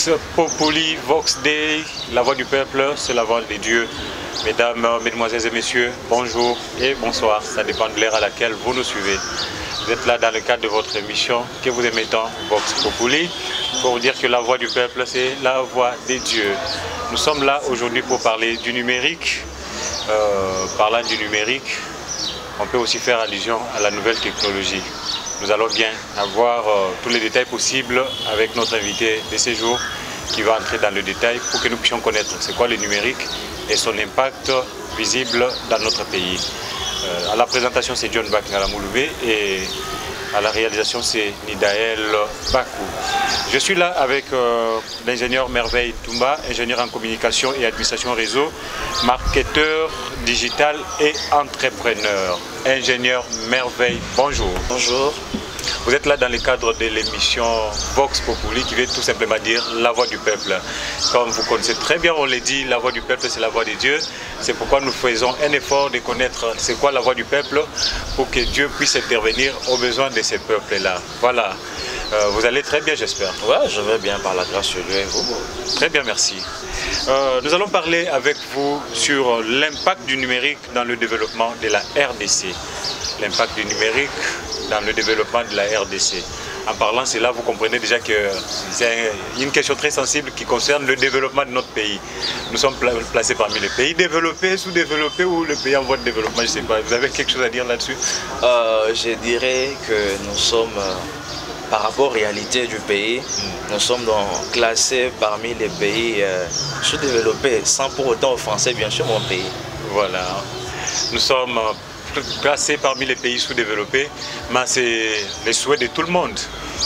Vox Populi, Vox Dei, la voix du peuple, c'est la voix des dieux. Mesdames, mesdemoiselles et messieurs, bonjour et bonsoir. Ça dépend de l'heure à laquelle vous nous suivez. Vous êtes là dans le cadre de votre émission que vous aimez tant, Vox Populi, pour vous dire que la voix du peuple, c'est la voix des dieux. Nous sommes là aujourd'hui pour parler du numérique. Parlant du numérique, on peut aussi faire allusion à la nouvelle technologie. Nous allons bien avoir tous les détails possibles avec notre invité de ce jour qui va entrer dans le détail pour que nous puissions connaître c'est quoi le numérique et son impact visible dans notre pays. À la présentation, c'est John Bakngalamouloubé et à la réalisation, c'est Nidaël Bakou. Je suis là avec l'ingénieur Merveille Toumba, ingénieur en communication et administration réseau, marketeur digital et entrepreneur. Ingénieur Merveille, bonjour. Bonjour. Vous êtes là dans le cadre de l'émission Vox Populi qui veut tout simplement dire la voix du peuple. Comme vous connaissez très bien, on l'a dit, la voix du peuple c'est la voix de Dieu. C'est pourquoi nous faisons un effort de connaître c'est quoi la voix du peuple pour que Dieu puisse intervenir aux besoins de ces peuples-là. Voilà. Vous allez très bien, j'espère. Ouais, je vais bien par la grâce de Dieu et vous. Très bien, merci. Nous allons parler avec vous sur l'impact du numérique dans le développement de la RDC. L'impact du numérique dans le développement de la RDC. En parlant cela, vous comprenez déjà que c'est une question très sensible qui concerne le développement de notre pays. Nous sommes placés parmi les pays développés, sous-développés ou le pays en voie de développement, je ne sais pas. Vous avez quelque chose à dire là-dessus? Je dirais que nous sommes, par rapport aux réalités du pays, nous sommes classés parmi les pays sous-développés, sans pour autant offenser bien sûr mon pays. Voilà. Nous sommes placés parmi les pays sous-développés, mais c'est le souhait de tout le monde.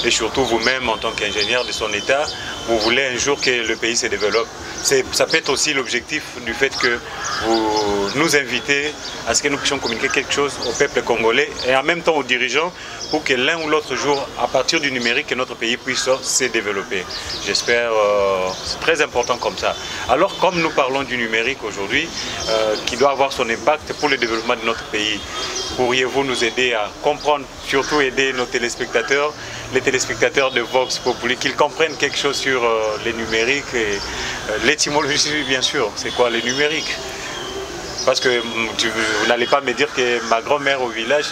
Et surtout vous-même, en tant qu'ingénieur de son État, vous voulez un jour que le pays se développe. Ça peut être aussi l'objectif du fait que vous nous invitez à ce que nous puissions communiquer quelque chose au peuple congolais et en même temps aux dirigeants pour que l'un ou l'autre jour, à partir du numérique, que notre pays puisse se développer. J'espère c'est très important comme ça. Alors, comme nous parlons du numérique aujourd'hui, qui doit avoir son impact pour le développement de notre pays, pourriez-vous nous aider à comprendre, surtout aider nos téléspectateurs, les téléspectateurs de Vox Populi, qu'ils comprennent quelque chose sur les numériques et l'étymologie, bien sûr, c'est quoi le numérique? Parce que vous n'allez pas me dire que ma grand-mère au village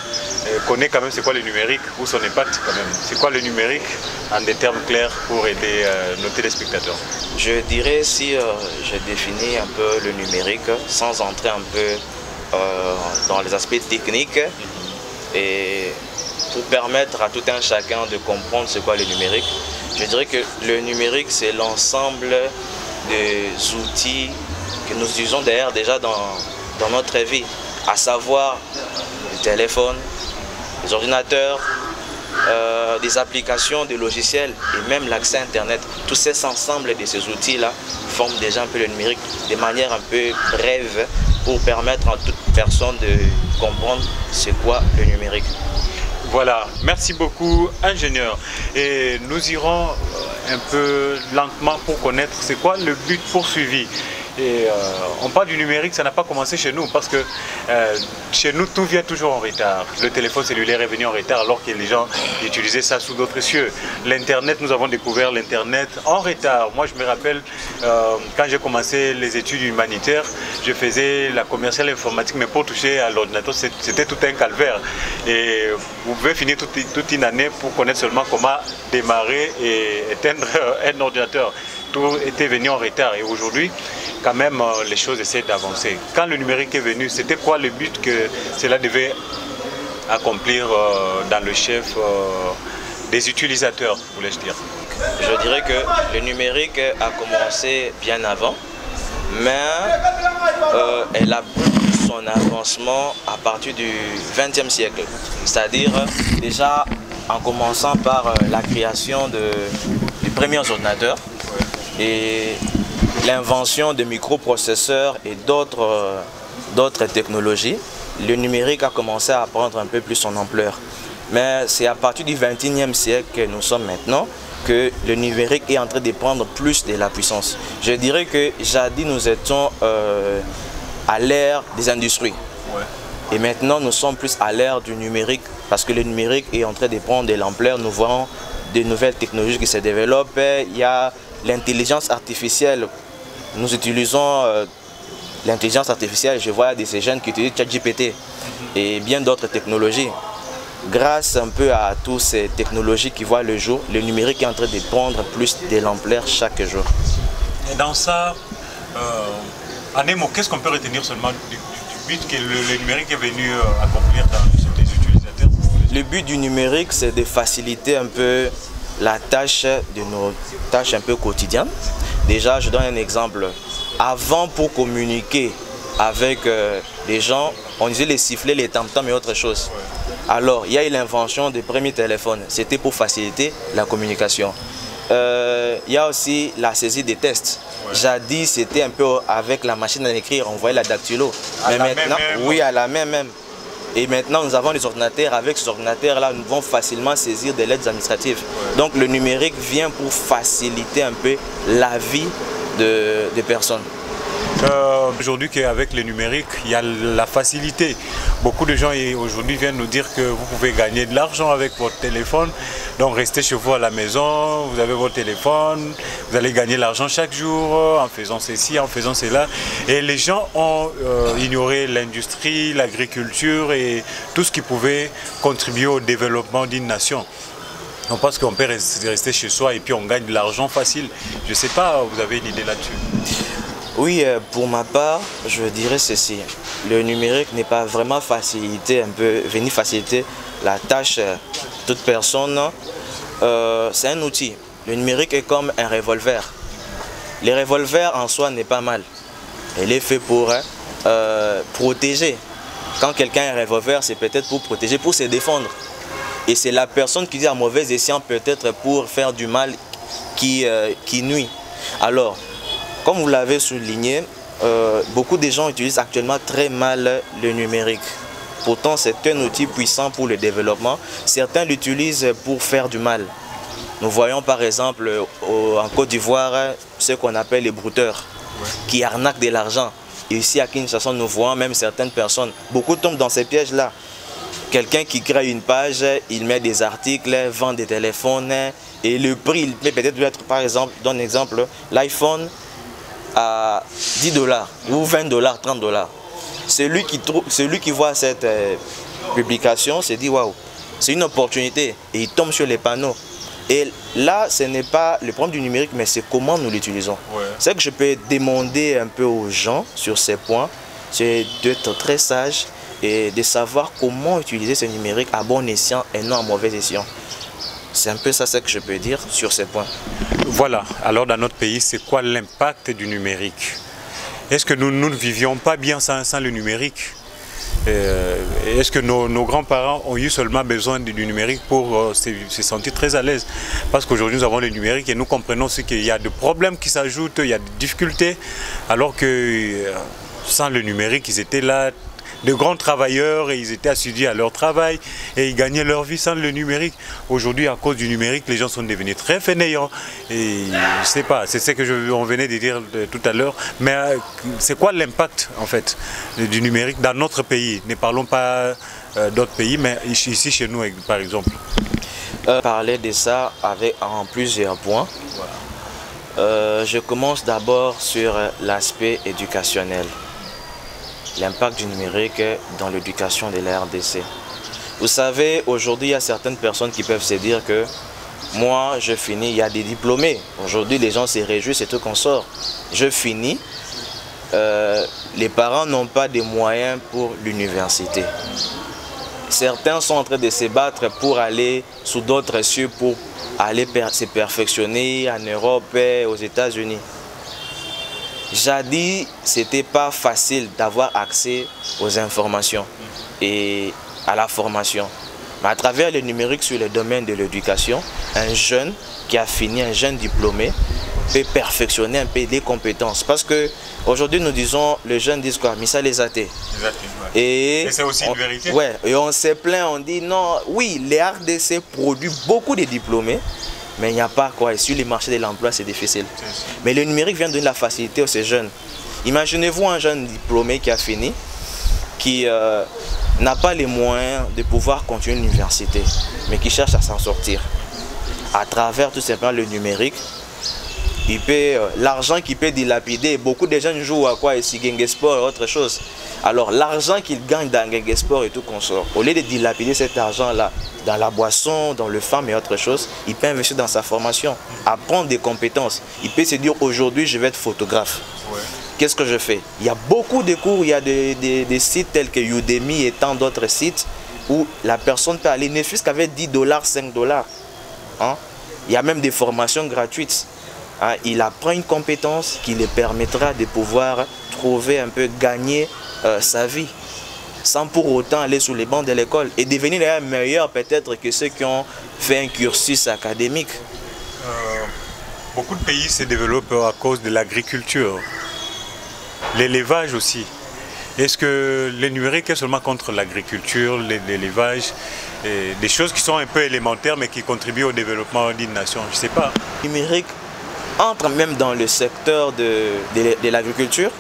connaît quand même c'est quoi le numérique ou son impact quand même. C'est quoi le numérique en des termes clairs pour aider nos téléspectateurs? Je dirais si je définis un peu le numérique sans entrer un peu dans les aspects techniques et pour permettre à tout un chacun de comprendre c'est quoi le numérique, je dirais que le numérique c'est l'ensemble des outils que nous utilisons d'ailleurs déjà dans notre vie, à savoir les téléphones, les ordinateurs, des applications, des logiciels et même l'accès à Internet. Tous ces ensembles de ces outils-là forment déjà un peu le numérique de manière un peu brève pour permettre à toute personne de comprendre c'est quoi le numérique. Voilà, merci beaucoup ingénieur. Et nous irons un peu lentement pour connaître c'est quoi le but poursuivi. Et on parle du numérique, ça n'a pas commencé chez nous parce que chez nous tout vient toujours en retard. Le téléphone cellulaire est venu en retard alors que les gens utilisaient ça sous d'autres cieux. L'internet, nous avons découvert l'internet en retard. Moi je me rappelle quand j'ai commencé les études humanitaires, je faisais la commerciale informatique, mais pour toucher à l'ordinateur c'était tout un calvaire. Et vous pouvez finir toute une année pour connaître seulement comment démarrer et éteindre un ordinateur. Tout était venu en retard et aujourd'hui, quand même, les choses essaient d'avancer. Quand le numérique est venu, c'était quoi le but que cela devait accomplir dans le chef des utilisateurs, voulais-je dire? Je dirais que le numérique a commencé bien avant, mais elle a pris son avancement à partir du XXe siècle. C'est-à-dire déjà en commençant par la création des premiers ordinateurs et l'invention de microprocesseurs et d'autres technologies, le numérique a commencé à prendre un peu plus son ampleur. Mais c'est à partir du XXIe siècle que nous sommes maintenant que le numérique est en train de prendre plus de la puissance. Je dirais que jadis nous étions à l'ère des industries. Ouais. Et maintenant nous sommes plus à l'ère du numérique parce que le numérique est en train de prendre de l'ampleur. Nous voyons de nouvelles technologies qui se développent. Il y a l'intelligence artificielle. Nous utilisons l'intelligence artificielle, je vois de ces jeunes qui utilisent ChatGPT et bien d'autres technologies. Grâce un peu à toutes ces technologies qui voient le jour, le numérique est en train de prendre plus de l'ampleur chaque jour. Et dans ça, en un mot, qu'est-ce qu'on peut retenir seulement du but que le numérique est venu accomplir sur les utilisateurs? Le but du numérique, c'est de faciliter un peu la tâche de nos tâches un peu quotidiennes. Déjà, je donne un exemple. Avant, pour communiquer avec les gens, on disait les sifflets, les tam-tams et autre chose. Alors, il y a eu l'invention des premiers téléphones. C'était pour faciliter la communication. Il y a aussi la saisie des tests. Jadis, c'était un peu avec la machine à écrire, on voyait la dactylo. Mais maintenant, oui, à la main même. Et maintenant, nous avons des ordinateurs. Avec ces ordinateurs-là, nous pouvons facilement saisir des lettres administratives. Donc, le numérique vient pour faciliter un peu la vie des personnes. Aujourd'hui, qu'avec le numérique, il y a la facilité. Beaucoup de gens aujourd'hui viennent nous dire que vous pouvez gagner de l'argent avec votre téléphone. Donc restez chez vous à la maison, vous avez votre téléphone, vous allez gagner l'argent chaque jour en faisant ceci, en faisant cela. Et les gens ont ignoré l'industrie, l'agriculture et tout ce qui pouvait contribuer au développement d'une nation. On pense qu'on peut rester chez soi et puis on gagne de l'argent facile. Je ne sais pas, vous avez une idée là-dessus? Oui, pour ma part, je dirais ceci. Le numérique n'est pas vraiment venu faciliter la tâche de toute personne. C'est un outil. Le numérique est comme un revolver. Le revolver en soi n'est pas mal. Il est fait pour protéger. Quand quelqu'un a un revolver, c'est peut-être pour protéger, pour se défendre. Et c'est la personne qui dit à mauvais escient peut-être pour faire du mal qui nuit. Alors, comme vous l'avez souligné, beaucoup de gens utilisent actuellement très mal le numérique. Pourtant, c'est un outil puissant pour le développement. Certains l'utilisent pour faire du mal. Nous voyons par exemple en Côte d'Ivoire ce qu'on appelle les brouteurs, qui arnaquent de l'argent. Et ici à Kinshasa, nous voyons même certaines personnes. Beaucoup tombent dans ces pièges-là. Quelqu'un qui crée une page, il met des articles, vend des téléphones et le prix, il peut peut-être être, par exemple, je donne un exemple, l'iPhone à 10 $ ou 20 $, 30 $. Celui qui voit cette publication se dit waouh, c'est une opportunité et il tombe sur les panneaux. Et là, ce n'est pas le problème du numérique, mais c'est comment nous l'utilisons. C'est que je peux demander un peu aux gens sur ces points, c'est d'être très sage et de savoir comment utiliser ce numérique à bon escient et non à mauvais escient. C'est un peu ça ce que je peux dire sur ces points. Voilà, alors dans notre pays, c'est quoi l'impact du numérique? Est-ce que nous ne vivions pas bien sans le numérique? Est-ce que nos grands-parents ont eu seulement besoin du numérique pour se sentir très à l'aise? Parce qu'aujourd'hui nous avons le numérique et nous comprenons aussi qu'il y a des problèmes qui s'ajoutent, il y a des difficultés, alors que sans le numérique, ils étaient là, de grands travailleurs, et ils étaient assidus à leur travail et ils gagnaient leur vie sans le numérique. Aujourd'hui, à cause du numérique, les gens sont devenus très fainéants. Et je ne sais pas, c'est ce que on venait de dire tout à l'heure. Mais c'est quoi l'impact en fait du numérique dans notre pays? Ne parlons pas d'autres pays, mais ici chez nous par exemple. Parler de ça en plusieurs points. Je commence d'abord sur l'aspect éducationnel. L'impact du numérique dans l'éducation de la RDC. Vous savez, aujourd'hui, il y a certaines personnes qui peuvent se dire que moi, je finis, il y a des diplômés. Aujourd'hui, les gens se réjouissent, c'est tout qu'on sort. Je finis. Les parents n'ont pas de moyens pour l'université. Certains sont en train de se battre pour aller sous d'autres cieux, pour aller se perfectionner en Europe et aux États-Unis. Jadis, ce n'était pas facile d'avoir accès aux informations et à la formation. Mais à travers le numérique sur le domaine de l'éducation, un jeune qui a fini, un jeune diplômé, peut perfectionner un peu des compétences. Parce qu'aujourd'hui, nous disons, les jeunes disent quoi? Missa les athées. Et c'est aussi une vérité. Ouais, et on s'est plaint, on dit non, oui, les RDC produisent beaucoup de diplômés, mais il n'y a pas quoi. Et sur les marchés de l'emploi, c'est difficile. Mais le numérique vient donner la facilité à ces jeunes. Imaginez-vous un jeune diplômé qui a fini, qui n'a pas les moyens de pouvoir continuer l'université, mais qui cherche à s'en sortir. À travers tout simplement le numérique, l'argent qu'il peut dilapider, beaucoup de jeunes jouent à quoi ici, Gengue Sport et autre chose. Alors l'argent qu'ils gagnent dans Gengue Sport et tout consort, au lieu de dilapider cet argent-là dans la boisson, dans le femmes et autre chose, il peut investir dans sa formation, apprendre des compétences. Il peut se dire aujourd'hui je vais être photographe. Ouais. Qu'est-ce que je fais? Il y a beaucoup de cours, il y a des sites tels que Udemy et tant d'autres sites où la personne peut aller, ne fût-ce qu'avec 10 $, 5 $. Hein? Il y a même des formations gratuites. Hein? Il apprend une compétence qui lui permettra de pouvoir trouver un peu, gagner sa vie, sans pour autant aller sous les bancs de l'école et devenir meilleur peut-être que ceux qui ont fait un cursus académique. Beaucoup de pays se développent à cause de l'agriculture, l'élevage aussi. Est-ce que le numérique est seulement contre l'agriculture, l'élevage, des choses qui sont un peu élémentaires mais qui contribuent au développement d'une nation? Je ne sais pas. Le numérique entre même dans le secteur de l'agriculture.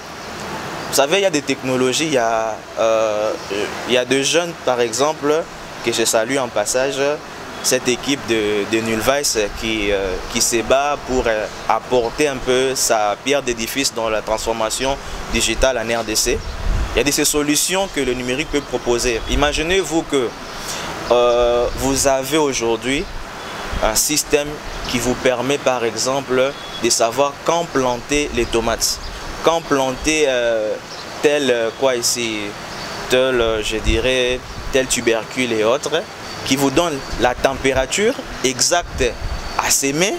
Vous savez, il y a des technologies, il y a des jeunes par exemple, que je salue en passage, cette équipe de Nulvice qui se bat pour apporter un peu sa pierre d'édifice dans la transformation digitale en RDC. Il y a de ces solutions que le numérique peut proposer. Imaginez-vous que vous avez aujourd'hui un système qui vous permet par exemple de savoir quand planter les tomates, quand planter tel je dirais tel tubercule et autres, qui vous donne la température exacte à s'aimer,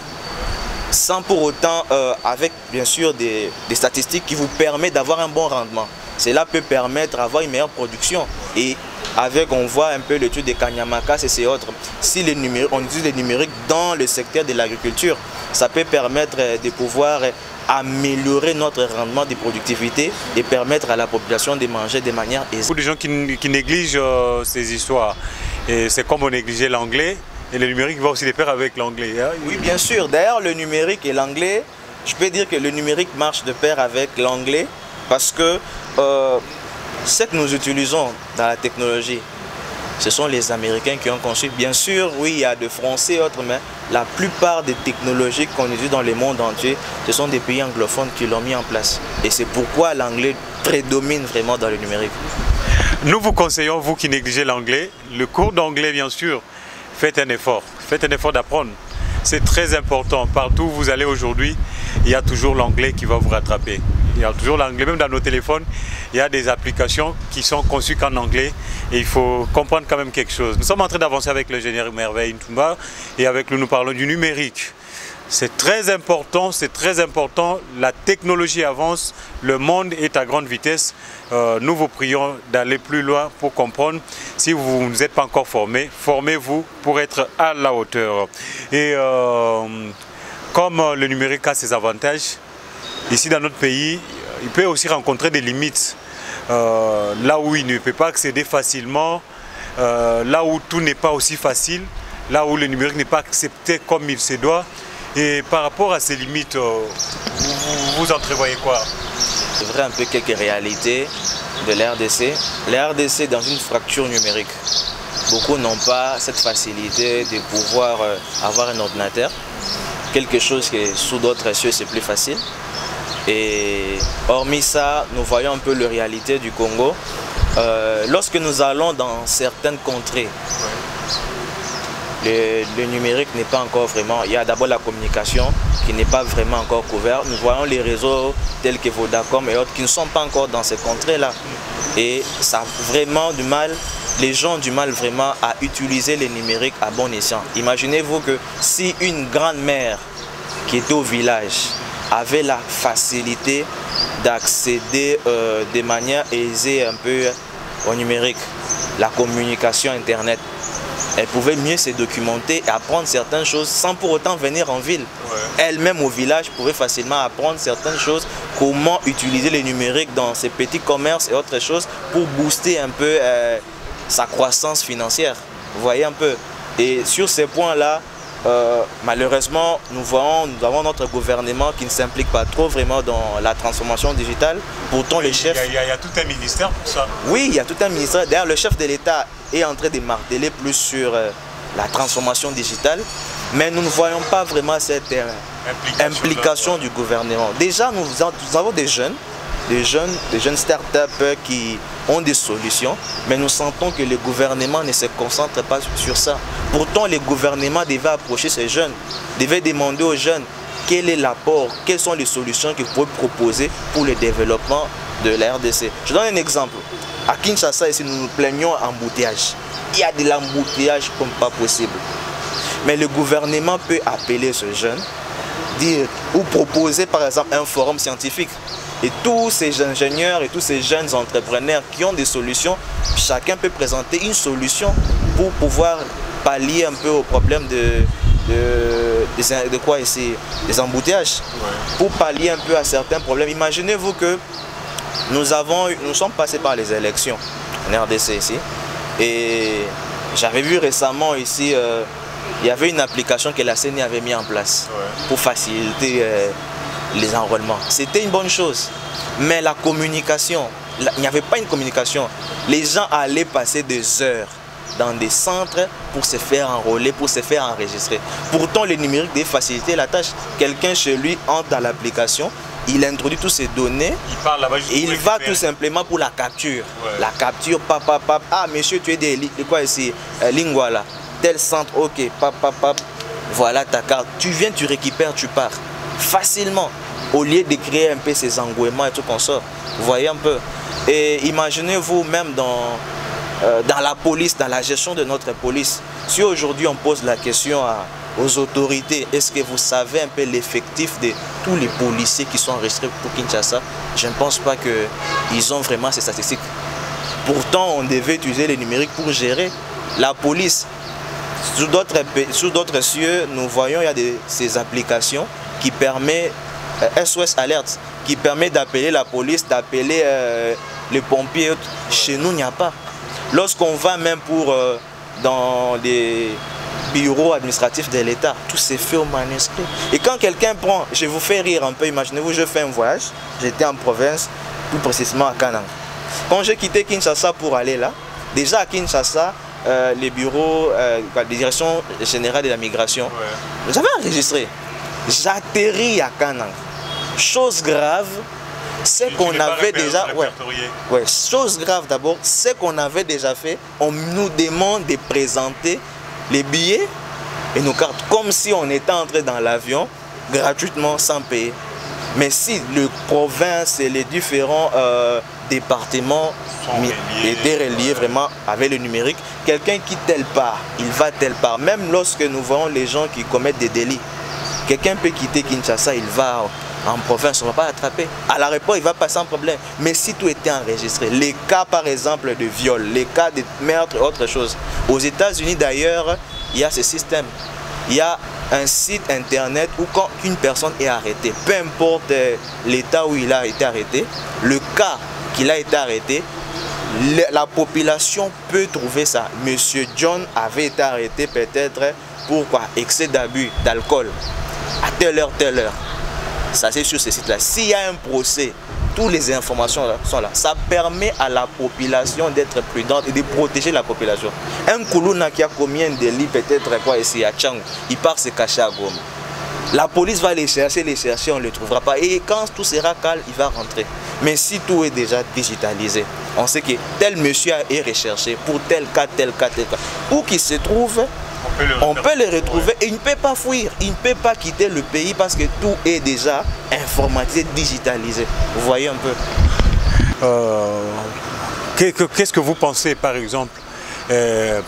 sans pour autant, avec bien sûr des statistiques qui vous permettent d'avoir un bon rendement. Cela peut permettre d'avoir une meilleure production. Et avec, on voit un peu l'étude des Kanyamakas et autres. Si on utilise le numérique dans le secteur de l'agriculture, ça peut permettre de pouvoir améliorer notre rendement de productivité et permettre à la population de manger de manière aisée. Beaucoup de gens qui négligent ces histoires. C'est comme on négligeait l'anglais, et le numérique va aussi de pair avec l'anglais. Hein? Oui, bien sûr. D'ailleurs, le numérique et l'anglais, je peux dire que le numérique marche de pair avec l'anglais parce que ce que nous utilisons dans la technologie, ce sont les Américains qui ont conçu. Bien sûr, oui, il y a des Français et autres, mais la plupart des technologies qu'on utilise dans le monde entier, ce sont des pays anglophones qui l'ont mis en place. Et c'est pourquoi l'anglais prédomine vraiment dans le numérique. Nous vous conseillons, vous qui négligez l'anglais, le cours d'anglais bien sûr, faites un effort d'apprendre. C'est très important. Partout où vous allez aujourd'hui, il y a toujours l'anglais qui va vous rattraper. Il y a toujours l'anglais, même dans nos téléphones, il y a des applications qui sont conçues qu'en anglais et il faut comprendre quand même quelque chose. Nous sommes en train d'avancer avec l'ingénieur Merveille Ntumba et avec lui nous parlons du numérique. C'est très important, la technologie avance, le monde est à grande vitesse. Nous vous prions d'aller plus loin pour comprendre. Si vous n'êtes pas encore formé, formez-vous pour être à la hauteur. Et comme le numérique a ses avantages, ici dans notre pays, il peut aussi rencontrer des limites. Là où il ne peut pas accéder facilement, là où tout n'est pas aussi facile, là où le numérique n'est pas accepté comme il se doit. Et par rapport à ces limites, vous entrevoyez quoi? C'est vrai un peu quelques réalités de l'RDC. L'RDC est dans une fracture numérique. Beaucoup n'ont pas cette facilité de pouvoir avoir un ordinateur. Quelque chose que sous d'autres cieux c'est plus facile. Et hormis ça, nous voyons un peu la réalité du Congo. Lorsque nous allons dans certaines contrées, le numérique n'est pas encore vraiment, il y a d'abord la communication qui n'est pas vraiment encore couverte. Nous voyons les réseaux tels que Vodacom et autres qui ne sont pas encore dans ces contrées-là. Et ça a vraiment du mal, les gens ont du mal vraiment à utiliser le numérique à bon escient. Imaginez-vous que si une grand-mère qui était au village avait la facilité d'accéder de manière aisée un peu au numérique, la communication Internet, elle pouvait mieux se documenter et apprendre certaines choses sans pour autant venir en ville. Ouais. Elle-même au village pouvait facilement apprendre certaines choses, comment utiliser le numérique dans ses petits commerces et autres choses pour booster un peu sa croissance financière. Vous voyez un peu. Et sur ces points-là, malheureusement, nous avons notre gouvernement qui ne s'implique pas trop vraiment dans la transformation digitale. Pourtant, le chef... Il y a tout un ministère pour ça. Oui, il y a tout un ministère. D'ailleurs, le chef de l'État est en train de marteler plus sur la transformation digitale. Mais nous ne voyons pas vraiment cette implication du gouvernement. Déjà, nous avons des jeunes start-up qui ont des solutions, mais nous sentons que le gouvernement ne se concentre pas sur ça. Pourtant, le gouvernement devait approcher ces jeunes, devait demander aux jeunes quel est l'apport, quelles sont les solutions qu'ils peuvent proposer pour le développement de la RDC. Je donne un exemple. À Kinshasa, ici, nous nous plaignons d'embouteillage. Il y a de l'embouteillage comme pas possible. Mais le gouvernement peut appeler ce jeune, dire ou proposer par exemple un forum scientifique. Et tous ces ingénieurs et tous ces jeunes entrepreneurs qui ont des solutions, chacun peut présenter une solution pour pouvoir pallier un peu au problème des embouteillages. Ouais. Pour pallier un peu à certains problèmes. Imaginez-vous que nous sommes passés par les élections en RDC ici. Et j'avais vu récemment ici, il y avait une application que la CENI avait mis en place pour faciliter les enrôlements. C'était une bonne chose. Mais la communication, il n'y avait pas une communication. Les gens allaient passer des heures dans des centres pour se faire enrôler, pour se faire enregistrer. Pourtant, le numérique devait faciliter la tâche. Quelqu'un chez lui entre dans l'application, il introduit toutes ses données et il va tout simplement pour la capture. Ouais. La capture, ah monsieur, tu es de quoi ici? Lingwala, tel centre, ok, voilà ta carte. Tu viens, tu récupères, tu pars. Facilement, au lieu de créer un peu ces engouements et tout comme ça. Vous voyez un peu. Et imaginez-vous même dans la police, dans la gestion de notre police. Si aujourd'hui on pose la question aux autorités, est-ce que vous savez un peu l'effectif de tous les policiers qui sont enregistrés pour Kinshasa? Je ne pense pas qu'ils ont vraiment ces statistiques. Pourtant, on devait utiliser le numérique pour gérer la police. Sous d'autres cieux, nous voyons il y a ces applications qui permettent SOS Alert, qui permet d'appeler la police, d'appeler les pompiers. Chez nous, il n'y a pas. Lorsqu'on va même dans des bureaux administratifs de l'État, tout s'est fait au manuscrit. Et quand quelqu'un prend, je vous fais rire un peu, imaginez-vous, je fais un voyage, j'étais en province, plus précisément à Kananga. Quand j'ai quitté Kinshasa pour aller là, déjà à Kinshasa, les bureaux, les directions générales de la migration, j'avais enregistré. J'atterris à Kananga. Chose grave, c'est qu'on avait déjà... chose grave d'abord, c'est qu'on avait déjà fait. On nous demande de présenter les billets et nos cartes comme si on était entré dans l'avion gratuitement sans payer. Mais si les provinces et les différents départements étaient reliés vraiment avec le numérique, quelqu'un qui telle part, il va telle part. Même lorsque nous voyons les gens qui commettent des délits, quelqu'un peut quitter Kinshasa, il va en province, on ne va pas l'attraper. À l'aéroport, il va passer un problème. Mais si tout était enregistré, les cas par exemple de viol, les cas de meurtre, autre chose. Aux États-Unis d'ailleurs, il y a ce système. Il y a un site internet où quand une personne est arrêtée, peu importe l'état où il a été arrêté, le cas qu'il a été arrêté, la population peut trouver ça. Monsieur John avait été arrêté peut-être pour excès d'abus d'alcool à telle heure, telle heure. Ça c'est sur ce site-là. S'il y a un procès, toutes les informations sont là. Ça permet à la population d'être prudente et de protéger la population. Un Koulouna qui a commis un délit, peut-être ici à Tchang, il part se cacher à Goma. La police va les chercher, on ne les trouvera pas. Et quand tout sera calme, il va rentrer. Mais si tout est déjà digitalisé, on sait que tel monsieur est recherché pour tel cas, tel cas, tel cas. Où qu'il se trouve, on peut le retrouver et il ne peut pas fuir, il ne peut pas quitter le pays parce que tout est déjà informatisé, digitalisé. Vous voyez un peu. Qu'est-ce que vous pensez par exemple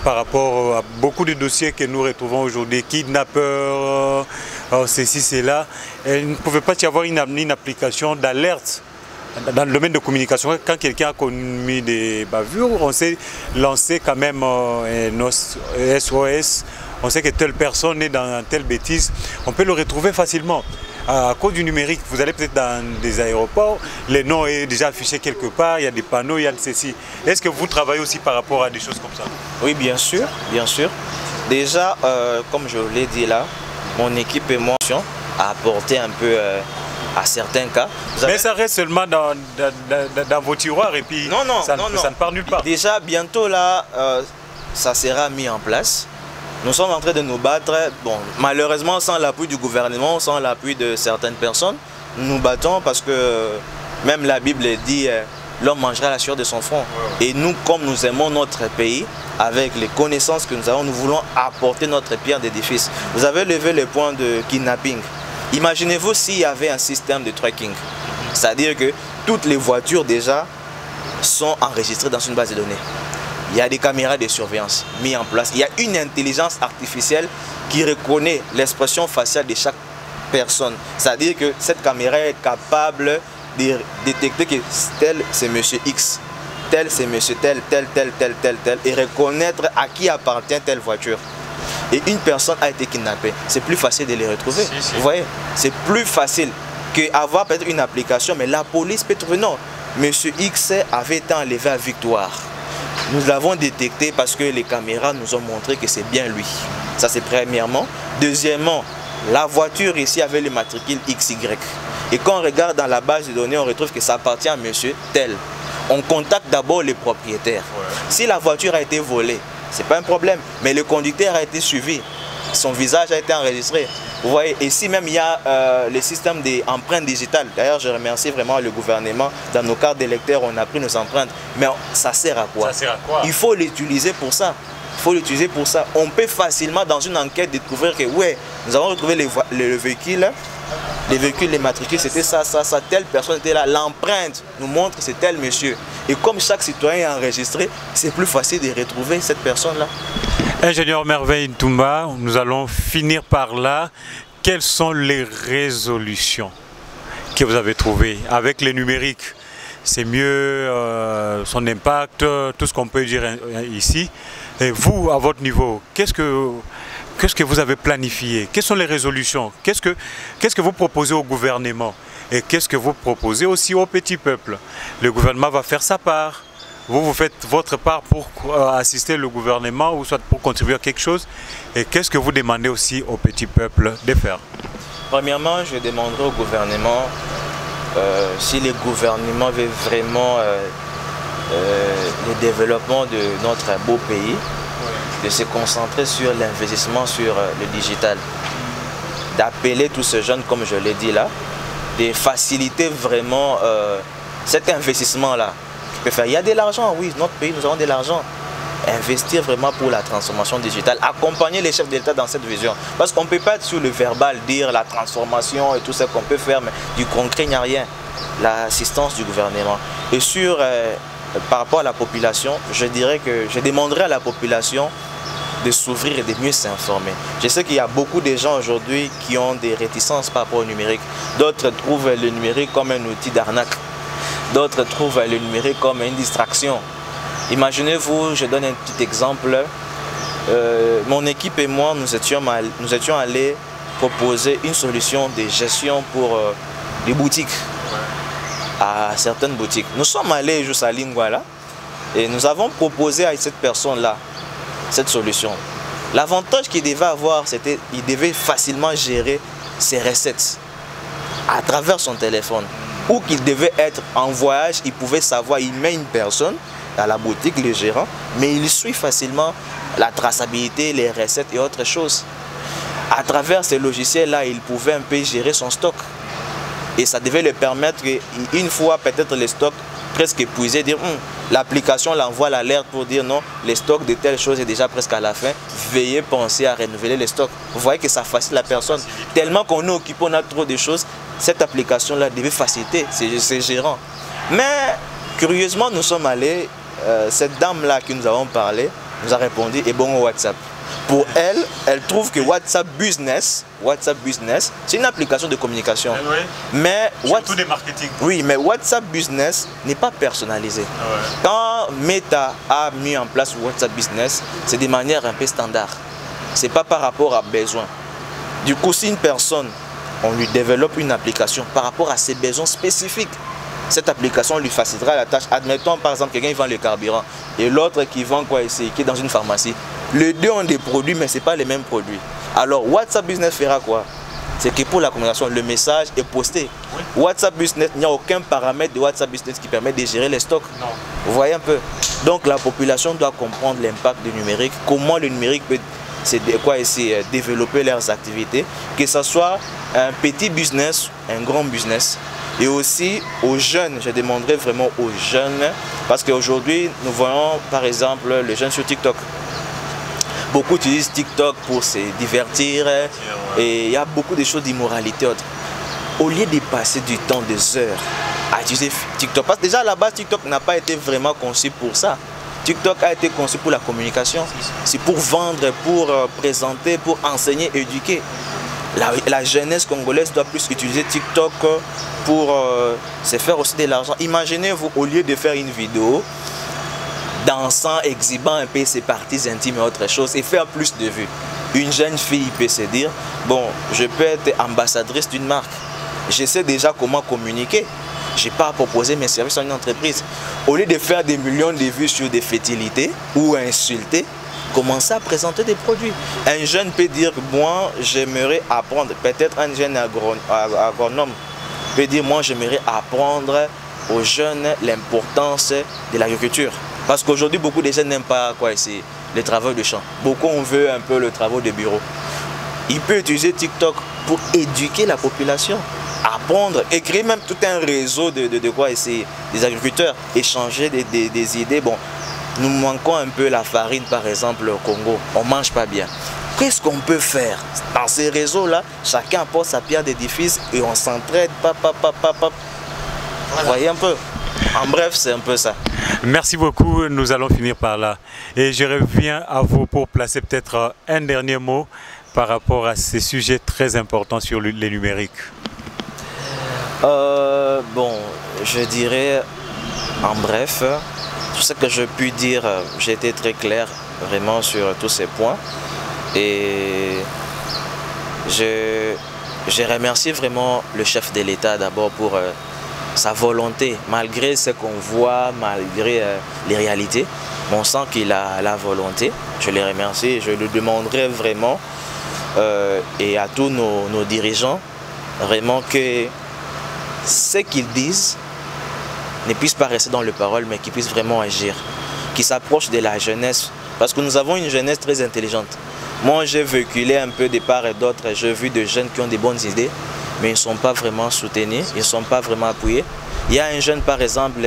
par rapport à beaucoup de dossiers que nous retrouvons aujourd'hui, kidnappeurs, ceci, cela, il ne pouvait pas y avoir une application d'alerte dans le domaine de communication. Quand quelqu'un a commis des bavures, on sait lancer quand même nos SOS. On sait que telle personne est dans telle bêtise. On peut le retrouver facilement. À cause du numérique, vous allez peut-être dans des aéroports, le nom est déjà affiché quelque part, il y a des panneaux, il y a ceci. Est-ce que vous travaillez aussi par rapport à des choses comme ça? Oui, bien sûr, bien sûr. Déjà, comme je vous l'ai dit là, mon équipe et moi a apporté un peu... à certains cas. Mais ça reste seulement dans vos tiroirs et puis ça ne part nulle part. Déjà, bientôt là, ça sera mis en place. Nous sommes en train de nous battre, bon, malheureusement sans l'appui du gouvernement, sans l'appui de certaines personnes. Nous nous battons parce que même la Bible dit l'homme mangera la sueur de son front. Et nous, comme nous aimons notre pays, avec les connaissances que nous avons, nous voulons apporter notre pierre d'édifice. Vous avez levé le point de kidnapping. Imaginez-vous s'il y avait un système de tracking. C'est-à-dire que toutes les voitures déjà sont enregistrées dans une base de données. Il y a des caméras de surveillance mises en place. Il y a une intelligence artificielle qui reconnaît l'expression faciale de chaque personne. C'est-à-dire que cette caméra est capable de détecter que tel c'est monsieur X, tel c'est monsieur tel, et reconnaître à qui appartient telle voiture. Et une personne a été kidnappée. C'est plus facile de les retrouver. Si. Vous voyez, c'est plus facile qu'avoir peut-être une application, mais la police peut trouver. Non, monsieur X avait été enlevé à Victoire. Nous l'avons détecté parce que les caméras nous ont montré que c'est bien lui. Ça, c'est premièrement. Deuxièmement, la voiture ici avait le matricule XY. Et quand on regarde dans la base de données, on retrouve que ça appartient à monsieur tel. On contacte d'abord les propriétaires. Si la voiture a été volée, ce n'est pas un problème. Mais le conducteur a été suivi. Son visage a été enregistré. Vous voyez, ici même il y a le système des empreintes digitales. D'ailleurs, je remercie vraiment le gouvernement. Dans nos cartes d'électeurs, on a pris nos empreintes. Mais ça sert à quoi? Ça sert à quoi? Il faut l'utiliser pour ça. Il faut l'utiliser pour ça. On peut facilement, dans une enquête, découvrir que, ouais, nous avons retrouvé le véhicule. Les véhicules, les matricules, c'était ça, telle personne était là. L'empreinte nous montre que c'est tel monsieur. Et comme chaque citoyen est enregistré, c'est plus facile de retrouver cette personne-là. Ingénieur Merveille Ntoumba, nous allons finir par là. Quelles sont les résolutions que vous avez trouvées avec les numériques? C'est mieux son impact, tout ce qu'on peut dire ici. Et vous, à votre niveau, qu'est-ce que vous avez planifié? Quelles sont les résolutions? Qu'est-ce que vous proposez au gouvernement? Et qu'est-ce que vous proposez aussi au petit peuple? Le gouvernement va faire sa part. Vous faites votre part pour assister le gouvernement ou soit pour contribuer à quelque chose. Et qu'est-ce que vous demandez aussi au petit peuple de faire? Premièrement, je demanderai au gouvernement si le gouvernement veut vraiment le développement de notre beau pays, de se concentrer sur l'investissement sur le digital, d'appeler tous ces jeunes, comme je l'ai dit là, de faciliter vraiment cet investissement-là. Il y a de l'argent, oui, notre pays, nous avons de l'argent. Investir vraiment pour la transformation digitale, accompagner les chefs d'État dans cette vision. Parce qu'on ne peut pas être sur le verbal, dire la transformation et tout ce qu'on peut faire, mais du concret, il n'y a rien. L'assistance du gouvernement. Et sur, par rapport à la population, je dirais que je demanderai à la population de s'ouvrir et de mieux s'informer. Je sais qu'il y a beaucoup de gens aujourd'hui qui ont des réticences par rapport au numérique. D'autres trouvent le numérique comme un outil d'arnaque. D'autres trouvent le numérique comme une distraction. Imaginez-vous, je donne un petit exemple. Mon équipe et moi, nous étions allés proposer une solution de gestion pour les boutiques, à certaines boutiques. Nous sommes allés jusqu'à Lingwala et nous avons proposé à cette personne-là cette solution. L'avantage qu'il devait avoir, c'était qu'il devait facilement gérer ses recettes à travers son téléphone. Ou qu'il devait être en voyage, il pouvait savoir, il met une personne à la boutique, le gérant, mais il suit facilement la traçabilité, les recettes et autres choses. À travers ces logiciels-là, il pouvait un peu gérer son stock. Et ça devait lui permettre, une fois peut-être le stock presque épuisé, dire l'application l'envoie l'alerte pour dire non, le stock de telle chose est déjà presque à la fin, veuillez penser à renouveler le stock. Vous voyez que ça facilite la personne. Tellement qu'on est occupé, on a trop de choses, cette application-là devait faciliter ces gérants. Mais curieusement, nous sommes allés, cette dame-là qui nous avons parlé, nous a répondu, et bon, WhatsApp. Pour elle, elle trouve que WhatsApp Business, c'est une application de communication. Oui. Mais surtout des marketing. Oui, mais WhatsApp Business n'est pas personnalisé. Ouais. Quand Meta a mis en place WhatsApp Business, c'est de manière un peu standard. Ce n'est pas par rapport à besoin. Du coup, si une personne, on lui développe une application par rapport à ses besoins spécifiques, cette application lui facilitera la tâche. Admettons par exemple quelqu'un qui vend le carburant et l'autre qui vend quoi ici, qui est dans une pharmacie. Les deux ont des produits mais ce n'est pas les mêmes produits. Alors WhatsApp Business fera quoi? C'est que pour la communication, le message est posté. Oui. WhatsApp Business, il n'y a aucun paramètre de WhatsApp Business qui permet de gérer les stocks. Non. Vous voyez un peu. Donc la population doit comprendre l'impact du numérique, comment le numérique peut c'est de quoi essayer de développer leurs activités, que ce soit un petit business, un grand business. Et aussi aux jeunes, je demanderais vraiment aux jeunes, parce qu'aujourd'hui, nous voyons par exemple les jeunes sur TikTok. Beaucoup utilisent TikTok pour se divertir et il y a beaucoup de choses d'immoralité. Au lieu de passer du temps, des heures à utiliser TikTok, parce que déjà à la base, TikTok n'a pas été vraiment conçu pour ça. TikTok a été conçu pour la communication, c'est pour vendre, pour présenter, pour enseigner, éduquer. La jeunesse congolaise doit plus utiliser TikTok pour se faire aussi de l'argent. Imaginez-vous, au lieu de faire une vidéo, dansant, exhibant un peu ses parties intimes et autre chose, et faire plus de vues. Une jeune fille peut se dire, bon, je peux être ambassadrice d'une marque. Je sais déjà comment communiquer. Je n'ai pas à proposer mes services à une entreprise. Au lieu de faire des millions de vues sur des fétilités ou insulter, commencer à présenter des produits. Un jeune peut dire, moi, j'aimerais apprendre, peut-être un jeune agronome peut dire, moi, j'aimerais apprendre aux jeunes l'importance de l'agriculture. Parce qu'aujourd'hui, beaucoup de jeunes n'aiment pas quoi, c'est le travail de champ. Beaucoup, on veut un peu le travail de bureau. Il peut utiliser TikTok pour éduquer la population, apprendre, et créer même tout un réseau de quoi, c'est des agriculteurs, échanger des idées. Bon, nous manquons un peu la farine, par exemple, au Congo. On ne mange pas bien. Qu'est-ce qu'on peut faire? Dans ces réseaux-là, chacun apporte sa pierre d'édifice et on s'entraide. Vous voyez un peu? En bref, c'est un peu ça. Merci beaucoup, nous allons finir par là. Et je reviens à vous pour placer peut-être un dernier mot par rapport à ces sujets très importants sur les numériques. Bon, je dirais en bref, tout ce que je puis dire, j'ai été très clair vraiment sur tous ces points. Et je remercie vraiment le chef de l'État d'abord pour sa volonté, malgré ce qu'on voit, malgré les réalités. On sent qu'il a la volonté. Je le remercie et je le demanderai vraiment et à tous nos dirigeants, vraiment que ce qu'ils disent ne puisse pas rester dans les paroles, mais qu'ils puissent vraiment agir, qu'ils s'approchent de la jeunesse, parce que nous avons une jeunesse très intelligente. Moi, j'ai véhiculé un peu de part et d'autre, j'ai vu des jeunes qui ont des bonnes idées, mais ils ne sont pas vraiment soutenus, ils ne sont pas vraiment appuyés. Il y a un jeune, par exemple,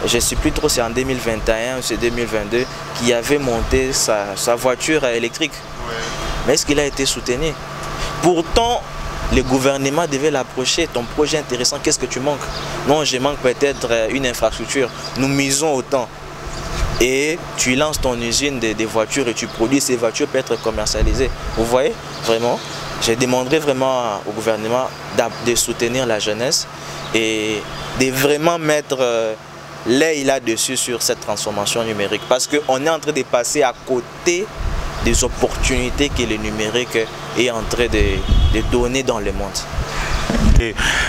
je ne sais plus trop, c'est en 2021 ou c'est 2022, qui avait monté sa voiture électrique. Ouais. Mais est-ce qu'il a été soutenu? Pourtant, le gouvernement devait l'approcher. Ton projet intéressant, qu'est-ce que tu manques? Non, je manque peut-être une infrastructure. Nous misons autant. Et tu lances ton usine de voitures et tu produis ces voitures pour être commercialisées. Vous voyez? Vraiment, je demanderai vraiment au gouvernement de soutenir la jeunesse et de vraiment mettre l'œil là-dessus sur cette transformation numérique. Parce qu'on est en train de passer à côté des opportunités que le numérique est en train de donner dans le monde.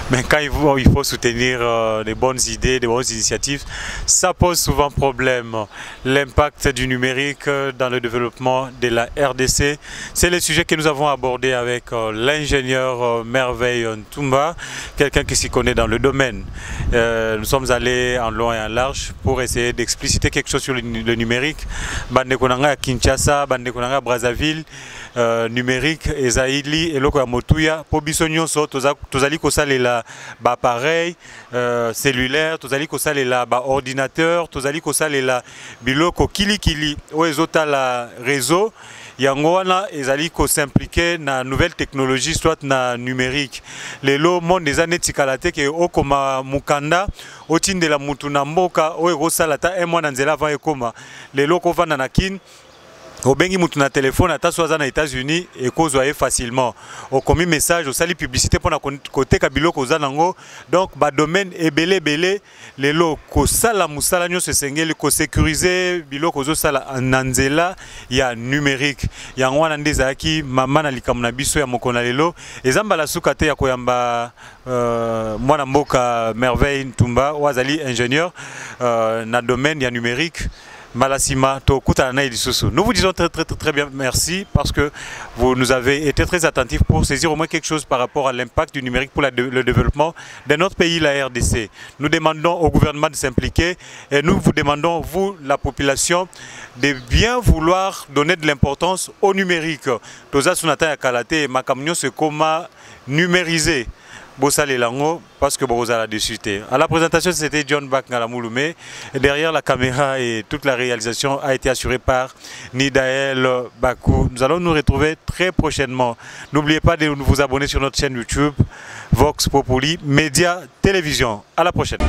Mais quand il faut soutenir des bonnes idées, des bonnes initiatives, ça pose souvent problème. L'impact du numérique dans le développement de la RDC, c'est le sujet que nous avons abordé avec l'ingénieur Merveille Ntumba, quelqu'un qui s'y connaît dans le domaine. Nous sommes allés en long et en large pour essayer d'expliciter quelque chose sur le numérique. Bande konanga à Kinshasa, bande konanga à Brazzaville, numérique, Ezaïli, Eloko ya Motuya, po biso nyonso tozali kosalela ba appareil cellulaire, tozali kosalela ba ordinateur, tozali kosalela biloko kilikili o ezotala réseau. Yango wana ezali ko s'impliquer na nouvelle technologie soit na numérique. Lelo monde des années tikalate ke okoma mukanda otindela mutu na mboka o ekosala ta mwana nzela avant ekoma. Lelo ko vanda na kin obengi mutu na téléphone ata soza na États-Unis et kozwa facilement. Au commis message au sali publicité pour na côté kabilo koza nango. Donc ba domaine ebele belé lelo ko sala musala nyo se sengeli ko sécuriser biloko zo sala nanzela ya numérique. Ya ngwana ndezaki mama na likamu na biso ya mokona lelo ezamba la sukate ya koyamba mwana mboka Merveille Ntumba wazali ingénieur na domaine ya numérique. Malasima Tokutana Elisusu. Nous vous disons très bien merci parce que vous nous avez été très attentifs pour saisir au moins quelque chose par rapport à l'impact du numérique pour le développement de notre pays, la RDC. Nous demandons au gouvernement de s'impliquer et nous vous demandons, vous, la population, de bien vouloir donner de l'importance au numérique. Toza Sunata Yakalate, Makamnyo se comment numériser. Parce que vous allez discuter. À la présentation, c'était John Bak Ngalamouloumé. Derrière la caméra et toute la réalisation a été assurée par Nidaël Bakou. Nous allons nous retrouver très prochainement. N'oubliez pas de vous abonner sur notre chaîne YouTube Vox Populi Média Télévision. À la prochaine.